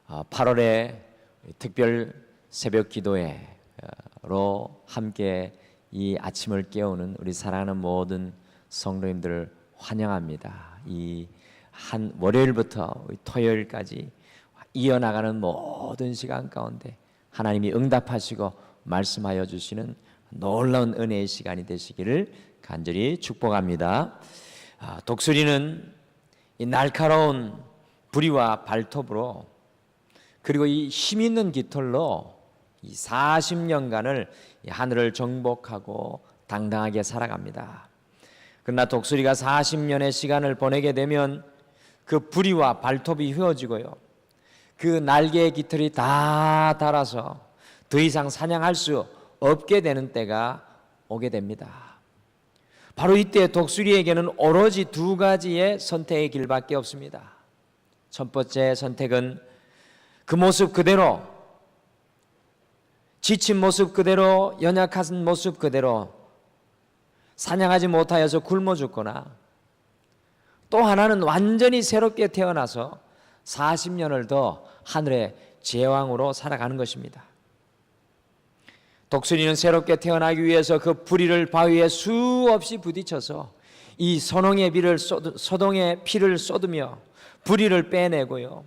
8월의 특별 새벽 기도회로 함께 이 아침을 깨우는 우리 사랑하는 모든 성도님들을 환영합니다. 이 한 월요일부터 토요일까지 이어나가는 모든 시간 가운데 하나님이 응답하시고 말씀하여 주시는 놀라운 은혜의 시간이 되시기를 간절히 축복합니다. 독수리는 이 날카로운 부리와 발톱으로 그리고 이 힘 있는 깃털로 이 40년간을 이 하늘을 정복하고 당당하게 살아갑니다. 그러나 독수리가 40년의 시간을 보내게 되면 그 부리와 발톱이 휘어지고요, 그 날개의 깃털이 다 닳아서 더 이상 사냥할 수 없게 되는 때가 오게 됩니다. 바로 이때 독수리에게는 오로지 두 가지의 선택의 길밖에 없습니다. 첫 번째 선택은 그 모습 그대로, 지친 모습 그대로, 연약한 모습 그대로 사냥하지 못하여서 굶어 죽거나, 또 하나는 완전히 새롭게 태어나서 40년을 더 하늘의 제왕으로 살아가는 것입니다. 독수리는 새롭게 태어나기 위해서 그 부리를 바위에 수없이 부딪혀서 이 소동의 피를 쏟으며 부리를 빼내고요,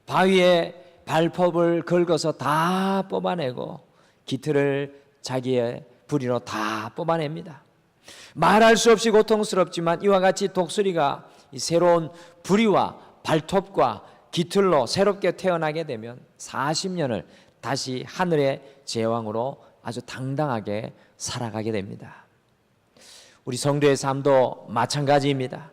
바위에 발톱을 긁어서 다 뽑아내고 깃털을 자기의 부리로 다 뽑아냅니다. 말할 수 없이 고통스럽지만 이와 같이 독수리가 이 새로운 부리와 발톱과 깃털로 새롭게 태어나게 되면 40년을 다시 하늘의 제왕으로 아주 당당하게 살아가게 됩니다. 우리 성도의 삶도 마찬가지입니다.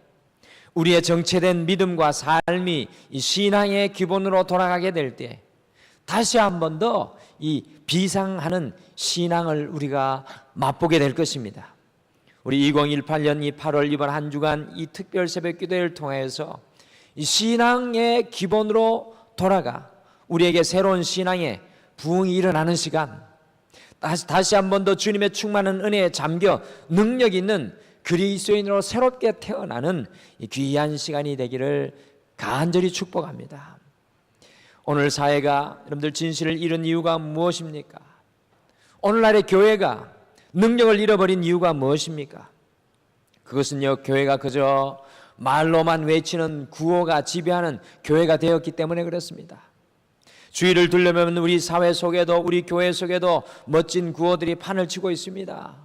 우리의 정체된 믿음과 삶이 이 신앙의 기본으로 돌아가게 될 때 다시 한 번 더 이 비상하는 신앙을 우리가 맛보게 될 것입니다. 우리 2018년 이 8월 이번 한 주간 이 특별 새벽 기도회를 통해서 이 신앙의 기본으로 돌아가 우리에게 새로운 신앙의 부흥이 일어나는 시간, 다시 한 번 더 주님의 충만한 은혜에 잠겨 능력 있는 그리스도인으로 새롭게 태어나는 이 귀한 시간이 되기를 간절히 축복합니다. 오늘 사회가 여러분들 진실을 잃은 이유가 무엇입니까? 오늘날의 교회가 능력을 잃어버린 이유가 무엇입니까? 그것은요, 교회가 그저 말로만 외치는 구호가 지배하는 교회가 되었기 때문에 그렇습니다. 주위를 둘러보면 우리 사회 속에도, 우리 교회 속에도 멋진 구호들이 판을 치고 있습니다.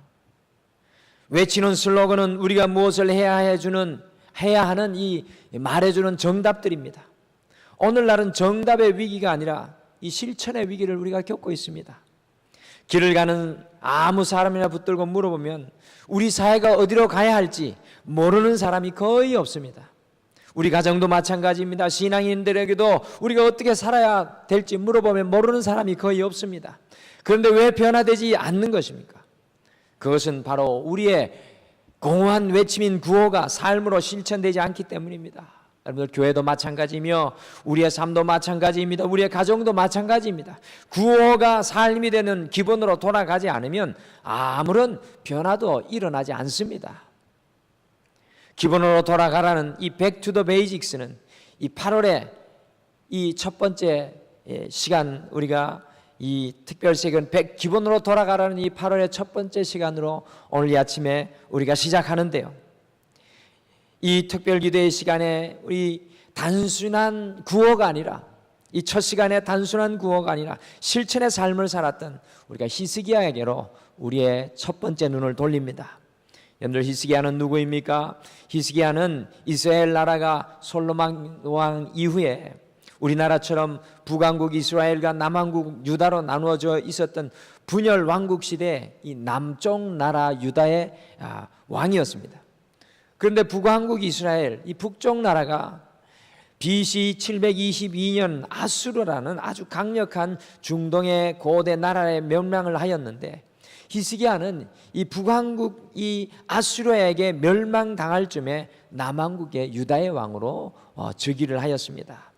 외치는 슬로건은 우리가 무엇을 해야 하는 이 말해주는 정답들입니다. 오늘날은 정답의 위기가 아니라 이 실천의 위기를 우리가 겪고 있습니다. 길을 가는 아무 사람이나 붙들고 물어보면 우리 사회가 어디로 가야 할지 모르는 사람이 거의 없습니다. 우리 가정도 마찬가지입니다. 신앙인들에게도 우리가 어떻게 살아야 될지 물어보면 모르는 사람이 거의 없습니다. 그런데 왜 변화되지 않는 것입니까? 그것은 바로 우리의 공허한 외침인 구호가 삶으로 실천되지 않기 때문입니다. 여러분들, 교회도 마찬가지며 우리의 삶도 마찬가지입니다. 우리의 가정도 마찬가지입니다. 구호가 삶이 되는 기본으로 돌아가지 않으면 아무런 변화도 일어나지 않습니다. 기본으로 돌아가라는 이 Back to the Basics는 이 8월의 이 첫 번째 시간, 우리가 이 특별세계는 기본으로 돌아가라는 이 8월의 첫 번째 시간으로 오늘 이 아침에 우리가 시작하는데요, 이 특별기도의 시간에 우리 단순한 구호가 아니라, 이 첫 시간에 단순한 구호가 아니라 실천의 삶을 살았던 우리가 히스기야에게로 우리의 첫 번째 눈을 돌립니다. 여러분들, 히스기야는 누구입니까? 히스기야는 이스라엘 나라가 솔로몬 왕 이후에 우리나라처럼 북왕국 이스라엘과 남왕국 유다로 나누어져 있었던 분열 왕국 시대 이 남쪽 나라 유다의 왕이었습니다. 그런데 북왕국 이스라엘, 이 북쪽 나라가 BC 722년 아수르라는 아주 강력한 중동의 고대 나라의 멸망을 하였는데, 히스기야는 이 북왕국 이 아수르에게 멸망당할 즈음에 남왕국의 유다의 왕으로 즉위를 하였습니다.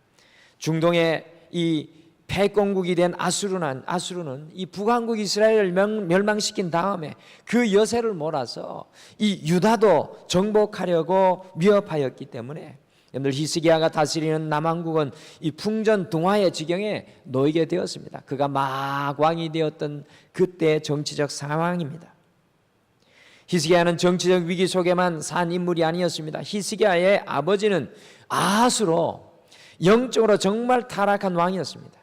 중동의 이 패권국이 된 아수르는 이 북왕국 이스라엘을 멸망시킨 다음에 그 여세를 몰아서 이 유다도 정복하려고 위협하였기 때문에 여러분들 히스기야가 다스리는 남왕국은 이 풍전등화의 지경에 놓이게 되었습니다. 그가 막 왕이 되었던 그때의 정치적 상황입니다. 히스기야는 정치적 위기 속에만 산 인물이 아니었습니다. 히스기야의 아버지는 아하스로 영적으로 정말 타락한 왕이었습니다.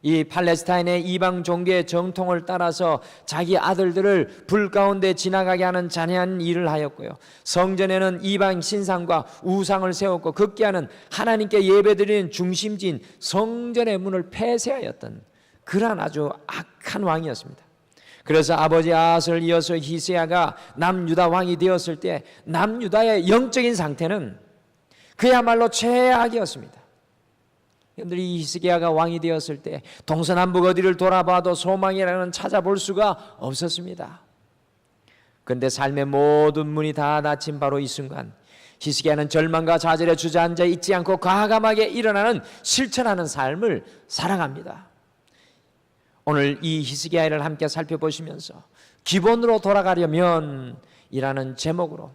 이 팔레스타인의 이방 종교의 정통을 따라서 자기 아들들을 불 가운데 지나가게 하는 잔인한 일을 하였고요. 성전에는 이방 신상과 우상을 세웠고 급기야는 하나님께 예배드리는 중심지인 성전의 문을 폐쇄하였던 그러한 아주 악한 왕이었습니다. 그래서 아버지 아하스를 이어서 히스기야가 남유다 왕이 되었을 때 남유다의 영적인 상태는 그야말로 최악이었습니다. 여러분들이 이 히스기야가 왕이 되었을 때 동서남북 어디를 돌아봐도 소망이라는 찾아볼 수가 없었습니다. 그런데 삶의 모든 문이 다 닫힌 바로 이 순간 히스기야는 절망과 좌절에 주저앉아 있지 않고 과감하게 일어나는 실천하는 삶을 살아갑니다. 오늘 이 히스기야를 함께 살펴보시면서 기본으로 돌아가려면 이라는 제목으로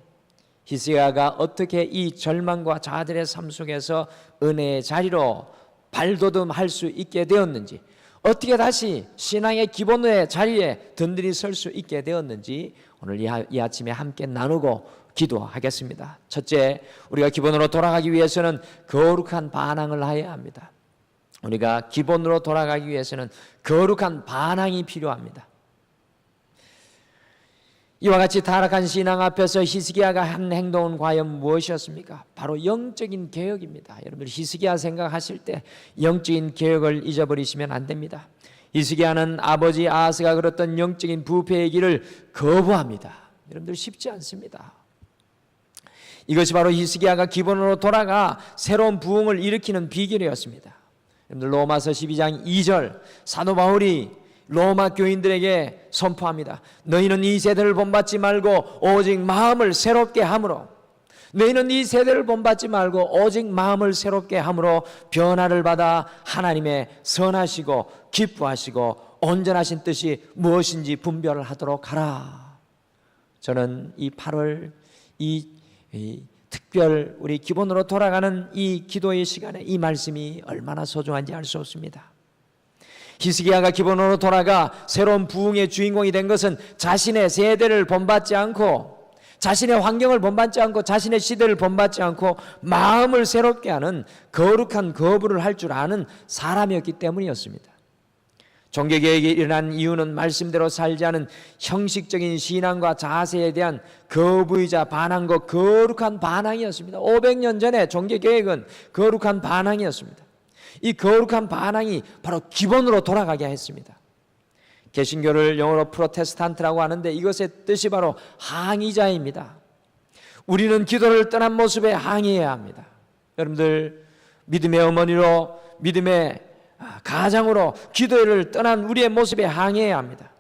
히스기야가 어떻게 이 절망과 좌절의 삶 속에서 은혜의 자리로 발돋움할 수 있게 되었는지, 어떻게 다시 신앙의 기본의 자리에 든든히 설 수 있게 되었는지 오늘 이 아침에 함께 나누고 기도하겠습니다. 첫째, 우리가 기본으로 돌아가기 위해서는 거룩한 반항을 해야 합니다. 우리가 기본으로 돌아가기 위해서는 거룩한 반항이 필요합니다. 이와 같이 타락한 신앙 앞에서 히스기야가 한 행동은 과연 무엇이었습니까? 바로 영적인 개혁입니다. 여러분들 히스기야 생각하실 때 영적인 개혁을 잊어버리시면 안 됩니다. 히스기야는 아버지 아하스가 걸었던 영적인 부패의 길을 거부합니다. 여러분들 쉽지 않습니다. 이것이 바로 히스기야가 기본으로 돌아가 새로운 부흥을 일으키는 비결이었습니다. 여러분들 로마서 12장 2절 사도 바울이 로마 교인들에게 선포합니다. 너희는 이 세대를 본받지 말고 오직 마음을 새롭게 함으로, 너희는 이 세대를 본받지 말고 오직 마음을 새롭게 함으로 변화를 받아 하나님의 선하시고 기뻐하시고 온전하신 뜻이 무엇인지 분별하도록 하라. 저는 이 8월 이 특별 우리 기본으로 돌아가는 이 기도의 시간에 이 말씀이 얼마나 소중한지 알 수 없습니다. 히스기야가 기본으로 돌아가 새로운 부흥의 주인공이 된 것은 자신의 세대를 본받지 않고, 자신의 환경을 본받지 않고, 자신의 시대를 본받지 않고 마음을 새롭게 하는 거룩한 거부를 할 줄 아는 사람이었기 때문이었습니다. 종교개혁이 일어난 이유는 말씀대로 살지 않은 형식적인 신앙과 자세에 대한 거부이자 반항과 거룩한 반항이었습니다. 500년 전에 종교개혁은 거룩한 반항이었습니다. 이 거룩한 반항이 바로 기본으로 돌아가게 했습니다. 개신교를 영어로 프로테스탄트라고 하는데 이것의 뜻이 바로 항의자입니다. 우리는 기도를 떠난 모습에 항의해야 합니다. 여러분들 믿음의 어머니로, 믿음의 가장으로 기도를 떠난 우리의 모습에 항의해야 합니다.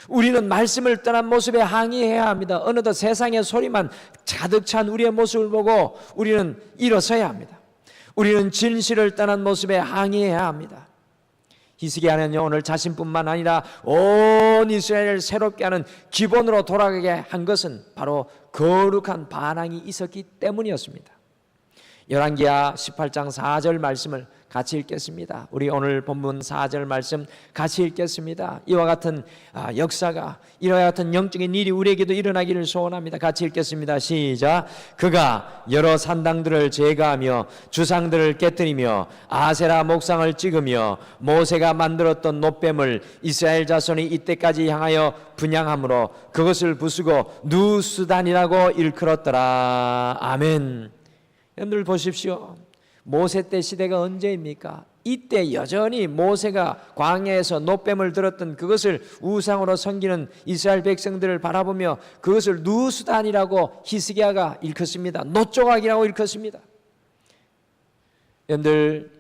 우리는 말씀을 떠난 모습에 항의해야 합니다. 어느덧 세상의 소리만 가득 찬 우리의 모습을 보고 우리는 일어서야 합니다. 우리는 진실을 떠난 모습에 항의해야 합니다. 히스기야는요, 오늘 자신뿐만 아니라 온 이스라엘을 새롭게 하는 기본으로 돌아가게 한 것은 바로 거룩한 반항이 있었기 때문이었습니다. 열왕기하 18장 4절 말씀을 같이 읽겠습니다. 우리 오늘 본문 4절 말씀 같이 읽겠습니다. 이와 같은 역사가, 이와 같은 영적인 일이 우리에게도 일어나기를 소원합니다. 같이 읽겠습니다. 시작. 그가 여러 산당들을 제거하며 주상들을 깨뜨리며 아세라 목상을 찍으며 모세가 만들었던 놋뱀을 이스라엘 자손이 이때까지 향하여 분향함으로 그것을 부수고 누수단이라고 일컬었더라. 아멘. 여러분들 보십시오. 모세 때 시대가 언제입니까? 이때 여전히 모세가 광야에서 놋뱀을 들었던 그것을 우상으로 섬기는 이스라엘 백성들을 바라보며 그것을 누수단이라고 히스기야가 일컫습니다. 놋조각이라고 일컫습니다. 여러분들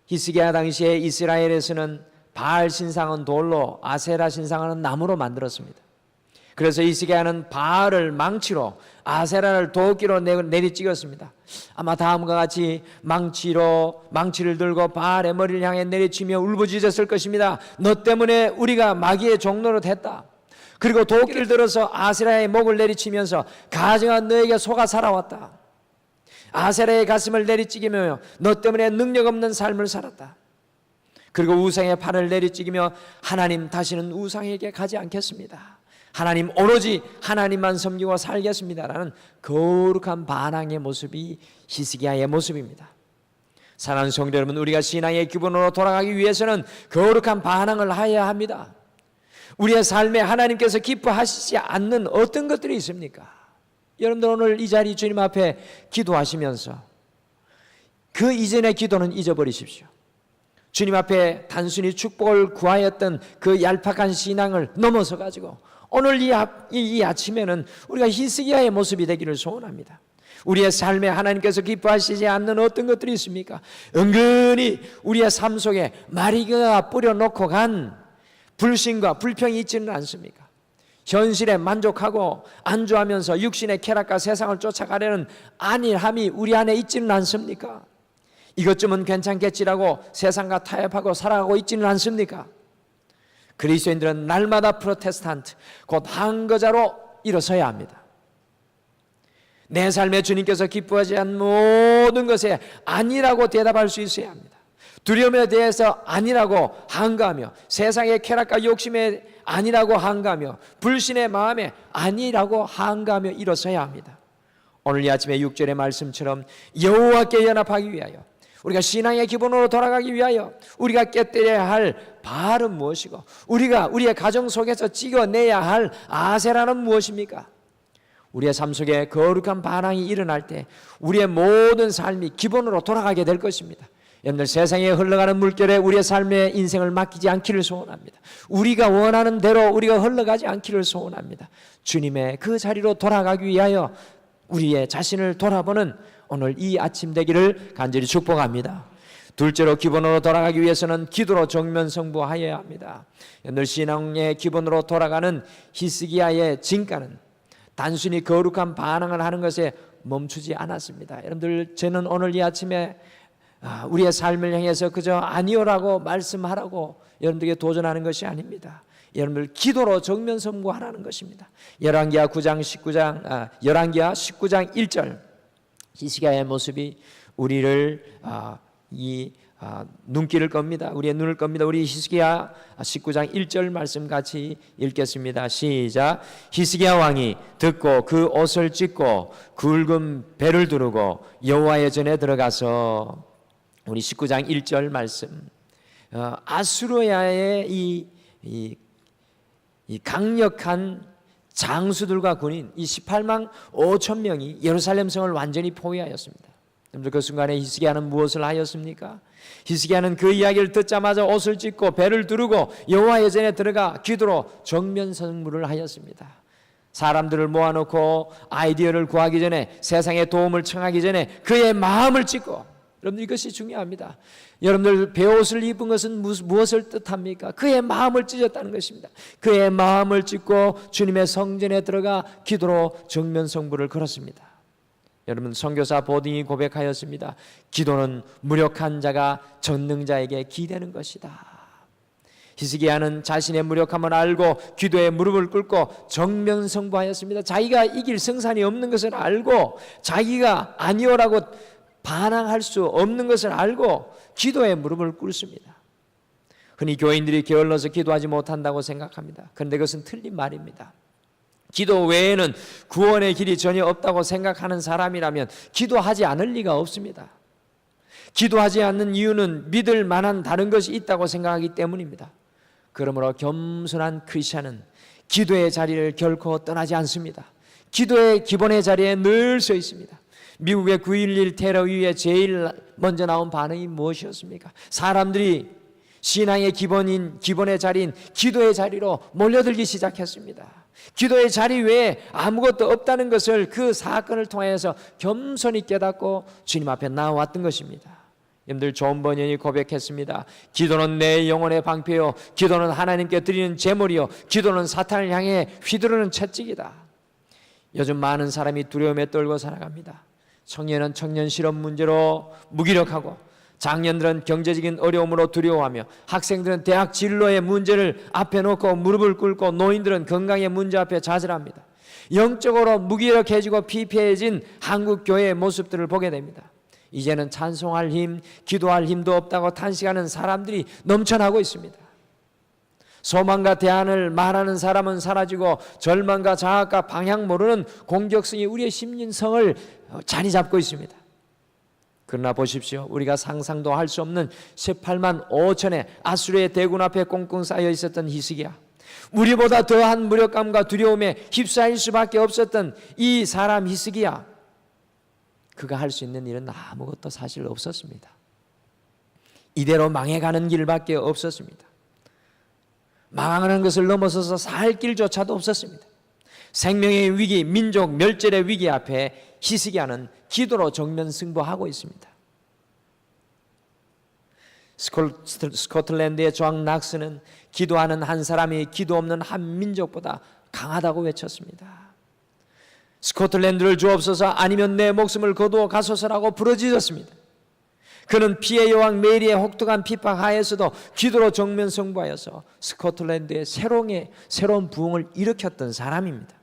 히스기야 당시에 이스라엘에서는 바알 신상은 돌로, 아세라 신상은 나무로 만들었습니다. 그래서 히스기야는 바알을 망치로, 아세라를 도끼로 내리찍었습니다. 아마 다음과 같이 망치를 들고 바알의 머리를 향해 내리치며 울부짖었을 것입니다. 너 때문에 우리가 마귀의 종노릇 했다. 그리고 도끼를 들어서 아세라의 목을 내리치면서 가증한 너에게 속아 살아왔다. 아세라의 가슴을 내리찍이며 너 때문에 능력 없는 삶을 살았다. 그리고 우상의 팔을 내리찍이며 하나님 다시는 우상에게 가지 않겠습니다. 하나님 오로지 하나님만 섬기고 살겠습니다라는 거룩한 반항의 모습이 히스기야의 모습입니다. 사랑하는 성도 여러분, 우리가 신앙의 기본으로 돌아가기 위해서는 거룩한 반항을 해야 합니다. 우리의 삶에 하나님께서 기뻐하시지 않는 어떤 것들이 있습니까? 여러분들 오늘 이 자리 주님 앞에 기도하시면서 그 이전의 기도는 잊어버리십시오. 주님 앞에 단순히 축복을 구하였던 그 얄팍한 신앙을 넘어서 가지고 오늘 이 아침에는 우리가 히스기야의 모습이 되기를 소원합니다. 우리의 삶에 하나님께서 기뻐하시지 않는 어떤 것들이 있습니까? 은근히 우리의 삶 속에 마귀가 뿌려놓고 간 불신과 불평이 있지는 않습니까? 현실에 만족하고 안주하면서 육신의 쾌락과 세상을 쫓아가려는 안일함이 우리 안에 있지는 않습니까? 이것쯤은 괜찮겠지라고 세상과 타협하고 살아가고 있지는 않습니까? 그리스도인들은 날마다 프로테스탄트, 곧 항거자로 일어서야 합니다. 내 삶에 주님께서 기뻐하지 않는 모든 것에 아니라고 대답할 수 있어야 합니다. 두려움에 대해서 아니라고 항거하며, 세상의 쾌락과 욕심에 아니라고 항거하며, 불신의 마음에 아니라고 항거하며 일어서야 합니다. 오늘 이 아침에 6절의 말씀처럼 여호와께 연합하기 위하여, 우리가 신앙의 기본으로 돌아가기 위하여 우리가 깨뜨려야 할 바알은 무엇이고, 우리가 우리의 가정 속에서 찍어내야 할 아세라는 무엇입니까? 우리의 삶 속에 거룩한 반항이 일어날 때 우리의 모든 삶이 기본으로 돌아가게 될 것입니다. 여러분들, 세상에 흘러가는 물결에 우리의 삶의 인생을 맡기지 않기를 소원합니다. 우리가 원하는 대로 우리가 흘러가지 않기를 소원합니다. 주님의 그 자리로 돌아가기 위하여 우리의 자신을 돌아보는 오늘 이 아침 되기를 간절히 축복합니다. 둘째로, 기본으로 돌아가기 위해서는 기도로 정면승부하여야 합니다. 여러분들, 신앙의 기본으로 돌아가는 히스기야의 진가는 단순히 거룩한 반항을 하는 것에 멈추지 않았습니다. 여러분들, 저는 오늘 이 아침에 우리의 삶을 향해서 그저 아니오라고 말씀하라고 여러분들에게 도전하는 것이 아닙니다. 여러분들, 기도로 정면승부하라는 것입니다. 열왕기하 19장 1절, 히스기야의 모습이 우리를 눈길을 겁니다. 우리의 눈을 겁니다. 우리 히스기야 19장 1절 말씀 같이 읽겠습니다. 시작. 히스기야 왕이 듣고 그 옷을 찢고 굵은 배를 두르고 여호와의 전에 들어가서, 우리 19장 1절 말씀, 아수르야의 이 강력한 장수들과 군인, 이 18만 5천 명이 예루살렘 성을 완전히 포위하였습니다. 여러분들, 그 순간에 히스기야는 무엇을 하였습니까? 히스기야는 그 이야기를 듣자마자 옷을 찢고 배를 두르고 여호와의 전에 들어가 기도로 정면승부를 하였습니다. 사람들을 모아놓고 아이디어를 구하기 전에, 세상의 도움을 청하기 전에 그의 마음을 찢고, 여러분들, 이것이 중요합니다. 여러분들, 베옷을 입은 것은 무엇을 뜻합니까? 그의 마음을 찢었다는 것입니다. 그의 마음을 찢고 주님의 성전에 들어가 기도로 정면승부를 걸었습니다. 여러분, 선교사 보딩이 고백하였습니다. 기도는 무력한 자가 전능자에게 기대는 것이다. 히스기야는 자신의 무력함을 알고 기도에 무릎을 꿇고 정면승부하였습니다. 자기가 이길 승산이 없는 것을 알고, 자기가 아니오라고 반항할 수 없는 것을 알고 기도에 무릎을 꿇습니다. 흔히 교인들이 게을러서 기도하지 못한다고 생각합니다. 그런데 그것은 틀린 말입니다. 기도 외에는 구원의 길이 전혀 없다고 생각하는 사람이라면 기도하지 않을 리가 없습니다. 기도하지 않는 이유는 믿을 만한 다른 것이 있다고 생각하기 때문입니다. 그러므로 겸손한 크리스찬은 기도의 자리를 결코 떠나지 않습니다. 기도의 기본의 자리에 늘 서 있습니다. 미국의 9.11 테러 이후에 제일 먼저 나온 반응이 무엇이었습니까? 사람들이 신앙의 기본의 자리인 기도의 자리로 몰려들기 시작했습니다. 기도의 자리 외에 아무것도 없다는 것을 그 사건을 통해서 겸손히 깨닫고 주님 앞에 나왔던 것입니다. 여러분들, 존 버년이 고백했습니다. 기도는 내 영혼의 방패요, 기도는 하나님께 드리는 제물이요, 기도는 사탄을 향해 휘두르는 채찍이다. 요즘 많은 사람이 두려움에 떨고 살아갑니다. 청년은 청년 실업 문제로 무기력하고, 장년들은 경제적인 어려움으로 두려워하며, 학생들은 대학 진로의 문제를 앞에 놓고 무릎을 꿇고, 노인들은 건강의 문제 앞에 좌절합니다. 영적으로 무기력해지고 피폐해진 한국 교회의 모습들을 보게 됩니다. 이제는 찬송할 힘, 기도할 힘도 없다고 탄식하는 사람들이 넘쳐나고 있습니다. 소망과 대안을 말하는 사람은 사라지고 절망과 자학과 방향 모르는 공격성이 우리의 심신성을 자리 잡고 있습니다. 그러나 보십시오. 우리가 상상도 할 수 없는 18만 5천의 아수르의 대군 앞에 꽁꽁 쌓여 있었던 히스기야, 우리보다 더한 무력감과 두려움에 휩싸일 수밖에 없었던 이 사람 히스기야, 그가 할 수 있는 일은 아무것도 사실 없었습니다. 이대로 망해가는 길밖에 없었습니다. 망하는 것을 넘어서서 살 길조차도 없었습니다. 생명의 위기, 민족 멸절의 위기 앞에 히스기야는 기도로 정면 승부하고 있습니다. 스코틀랜드의 조항 낙스는 기도하는 한 사람이 기도 없는 한 민족보다 강하다고 외쳤습니다. 스코틀랜드를 주옵소서, 아니면 내 목숨을 거두어 가소서라고 부르짖었습니다. 그는 피해 여왕 메리의 혹독한 핍박 하에서도 기도로 정면 승부하여서 스코틀랜드의 새로운 부흥을 일으켰던 사람입니다.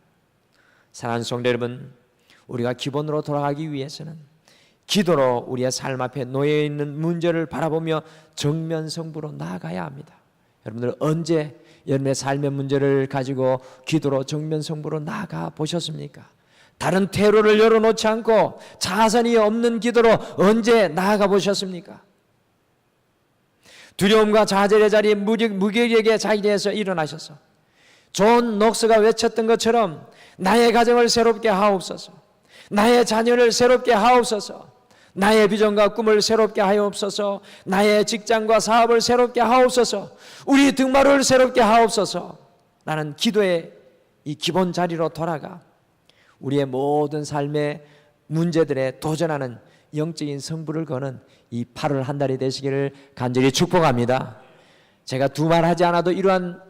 사랑하는 성도 여러분, 우리가 기본으로 돌아가기 위해서는 기도로 우리의 삶 앞에 놓여 있는 문제를 바라보며 정면 승부로 나아가야 합니다. 여러분들 언제 여러분의 삶의 문제를 가지고 기도로 정면 승부로 나아가 보셨습니까? 다른 퇴로를 열어놓지 않고 자선이 없는 기도로 언제 나아가 보셨습니까? 두려움과 좌절의 자리에 무기력의 자리에서 일어나셔서 존 녹스가 외쳤던 것처럼 나의 가정을 새롭게 하옵소서, 나의 자녀를 새롭게 하옵소서, 나의 비전과 꿈을 새롭게 하옵소서, 나의 직장과 사업을 새롭게 하옵소서, 우리 등마루를 새롭게 하옵소서 라는 기도의 이 기본 자리로 돌아가 우리의 모든 삶의 문제들에 도전하는 영적인 승부를 거는 이 8월 한 달이 되시기를 간절히 축복합니다. 제가 두말 하지 않아도 이러한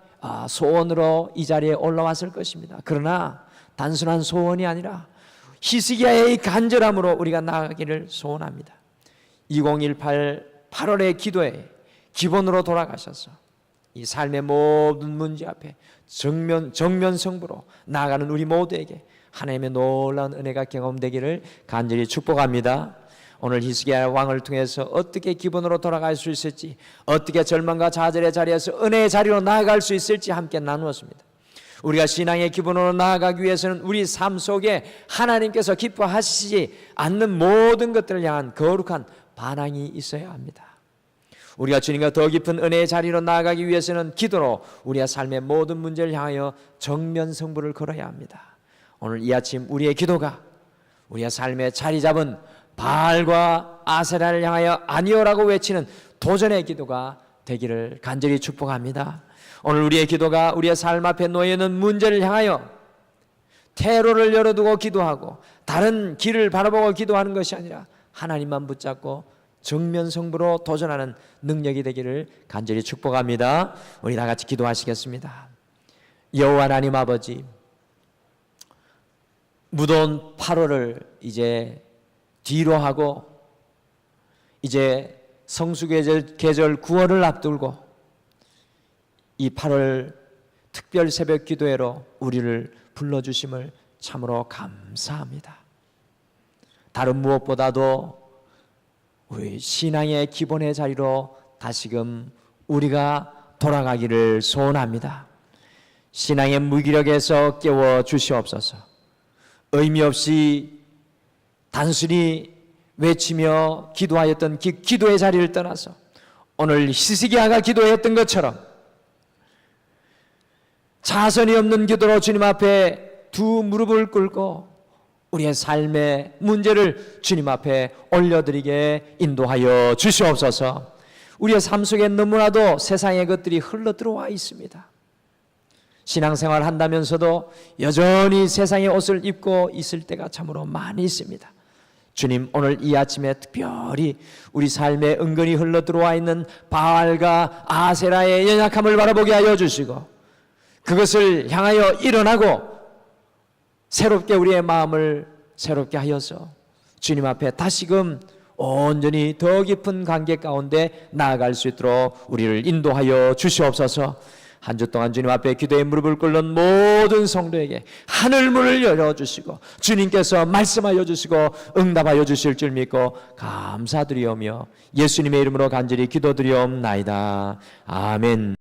소원으로 이 자리에 올라왔을 것입니다. 그러나 단순한 소원이 아니라 히스기야의 이 간절함으로 우리가 나아가기를 소원합니다. 2018 8월의 기도에 기본으로 돌아가셔서 이 삶의 모든 문제 앞에 정면 승부로 나아가는 우리 모두에게 하나님의 놀라운 은혜가 경험되기를 간절히 축복합니다. 오늘 히스기야 왕을 통해서 어떻게 기본으로 돌아갈 수 있을지, 어떻게 절망과 좌절의 자리에서 은혜의 자리로 나아갈 수 있을지 함께 나누었습니다. 우리가 신앙의 기본으로 나아가기 위해서는 우리 삶 속에 하나님께서 기뻐하시지 않는 모든 것들을 향한 거룩한 반항이 있어야 합니다. 우리가 주님과 더 깊은 은혜의 자리로 나아가기 위해서는 기도로 우리의 삶의 모든 문제를 향하여 정면 승부를 걸어야 합니다. 오늘 이 아침 우리의 기도가 우리의 삶에 자리 잡은 바알과 아세라를 향하여 아니오라고 외치는 도전의 기도가 되기를 간절히 축복합니다. 오늘 우리의 기도가 우리의 삶 앞에 놓여 있는 문제를 향하여 퇴로를 열어두고 기도하고 다른 길을 바라보고 기도하는 것이 아니라 하나님만 붙잡고 정면 승부로 도전하는 능력이 되기를 간절히 축복합니다. 우리 다 같이 기도하시겠습니다. 여호와 하나님 아버지, 무더운 8월을 이제 뒤로 하고 이제 성수계절 9월을 앞두고 이 8월 특별 새벽 기도회로 우리를 불러주심을 참으로 감사합니다. 다른 무엇보다도 우리 신앙의 기본의 자리로 다시금 우리가 돌아가기를 소원합니다. 신앙의 무기력에서 깨워 주시옵소서. 의미 없이 단순히 외치며 기도하였던 기도의 자리를 떠나서 오늘 히스기야가 기도했던 것처럼 자선이 없는 기도로 주님 앞에 두 무릎을 꿇고 우리의 삶의 문제를 주님 앞에 올려드리게 인도하여 주시옵소서. 우리의 삶 속에 너무나도 세상의 것들이 흘러 들어와 있습니다. 신앙생활 한다면서도 여전히 세상의 옷을 입고 있을 때가 참으로 많이 있습니다. 주님, 오늘 이 아침에 특별히 우리 삶에 은근히 흘러 들어와 있는 바알과 아세라의 연약함을 바라보게 하여 주시고 그것을 향하여 일어나고 새롭게 우리의 마음을 새롭게 하여서 주님 앞에 다시금 온전히 더 깊은 관계 가운데 나아갈 수 있도록 우리를 인도하여 주시옵소서. 한 주 동안 주님 앞에 기도의 무릎을 꿇는 모든 성도에게 하늘 문을 열어주시고 주님께서 말씀하여 주시고 응답하여 주실 줄 믿고 감사드리오며 예수님의 이름으로 간절히 기도드리옵나이다. 아멘.